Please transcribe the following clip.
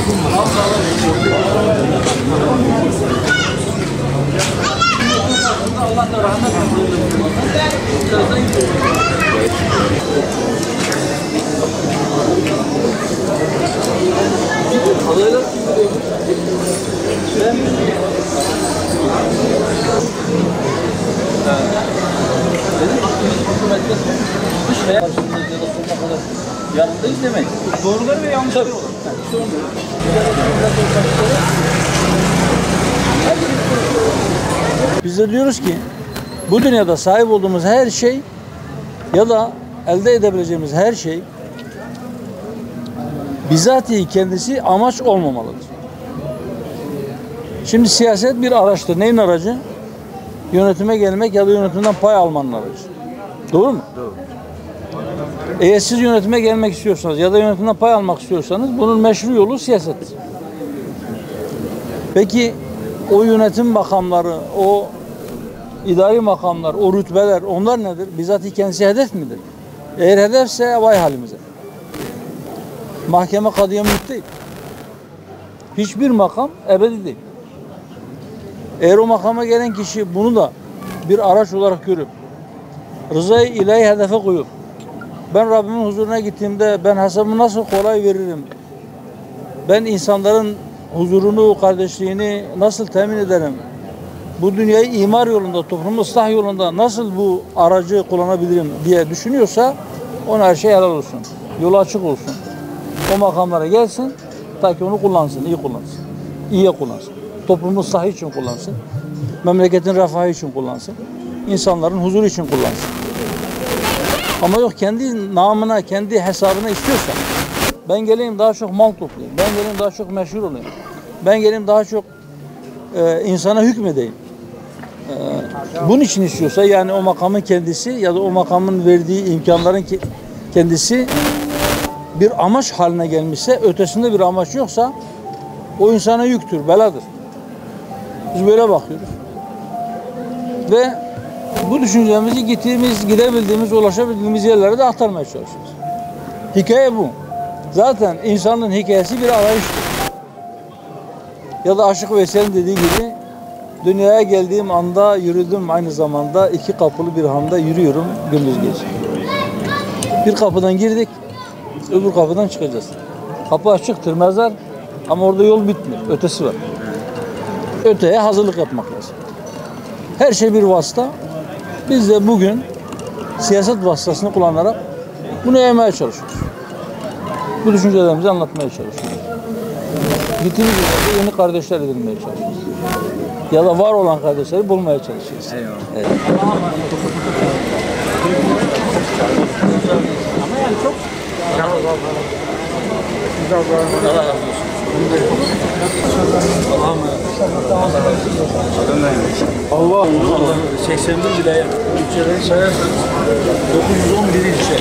Allah da rahmet yanındayız demek. Doğruları ve yanlışları olur. Biz de diyoruz ki bu dünyada sahip olduğumuz her şey ya da elde edebileceğimiz her şey bizatihi kendisi amaç olmamalıdır. Şimdi siyaset bir araçtır. Neyin aracı? Yönetime gelmek ya da yönetimden pay almanın aracı. Doğru mu? Doğru. Eğer siz yönetime gelmek istiyorsanız ya da yönetimden pay almak istiyorsanız bunun meşru yolu siyasettir. Peki o yönetim makamları, o idari makamlar, o rütbeler onlar nedir? Bizatihi kendisi hedef midir? Eğer hedefse vay halimize. Mahkeme kadıya mülk değil. Hiçbir makam ebedi değil. Eğer o makama gelen kişi bunu da bir araç olarak görüp rızayı ilahi hedefe koyup ben Rabbimin huzuruna gittiğimde ben hesabımı nasıl kolay veririm? Ben insanların huzurunu, kardeşliğini nasıl temin ederim? Bu dünyayı imar yolunda, toplumu ıslah yolunda nasıl bu aracı kullanabilirim diye düşünüyorsa ona her şey helal olsun. Yolu açık olsun. O makamlara gelsin, ta ki onu kullansın, iyi kullansın. İyiye kullansın. Toplumu ıslahı için kullansın. Memleketin refahı için kullansın. İnsanların huzuru için kullansın. Ama yok kendi namına, kendi hesabına istiyorsa ben geleyim daha çok mal toplayayım. Ben geleyim daha çok meşhur olayım. Ben geleyim daha çok insana hükmedeyim. Bunun için istiyorsa yani o makamın kendisi ya da o makamın verdiği imkanların kendisi bir amaç haline gelmişse, ötesinde bir amaç yoksa o insana yüktür, beladır. Biz böyle bakıyoruz. Ve bu düşüncemizi gidebildiğimiz, ulaşabildiğimiz yerlere de aktarmaya çalışıyoruz. Hikaye bu. Zaten insanın hikayesi bir arayıştır. Ya da Aşık Veysel'in dediği gibi dünyaya geldiğim anda yürüdüm aynı zamanda iki kapılı bir handa yürüyorum gündüz gece. Bir kapıdan girdik, öbür kapıdan çıkacağız. Kapı açıktır mezar ama orada yol bitmiyor. Ötesi var. Öteye hazırlık yapmak lazım. Her şey bir vasıta. Biz de bugün siyaset vasıtasını kullanarak bunu yaymaya çalışıyoruz. Bu düşüncelerimizi anlatmaya çalışıyoruz. Gittiğimiz yerde yeni kardeşler edinmeye çalışıyoruz. Ya da var olan kardeşleri bulmaya çalışıyoruz. Eyvallah. Evet. Ama yani çok Allah razı olsun. Allah 81 bile ülkeden sayarsanız 911 ilçe.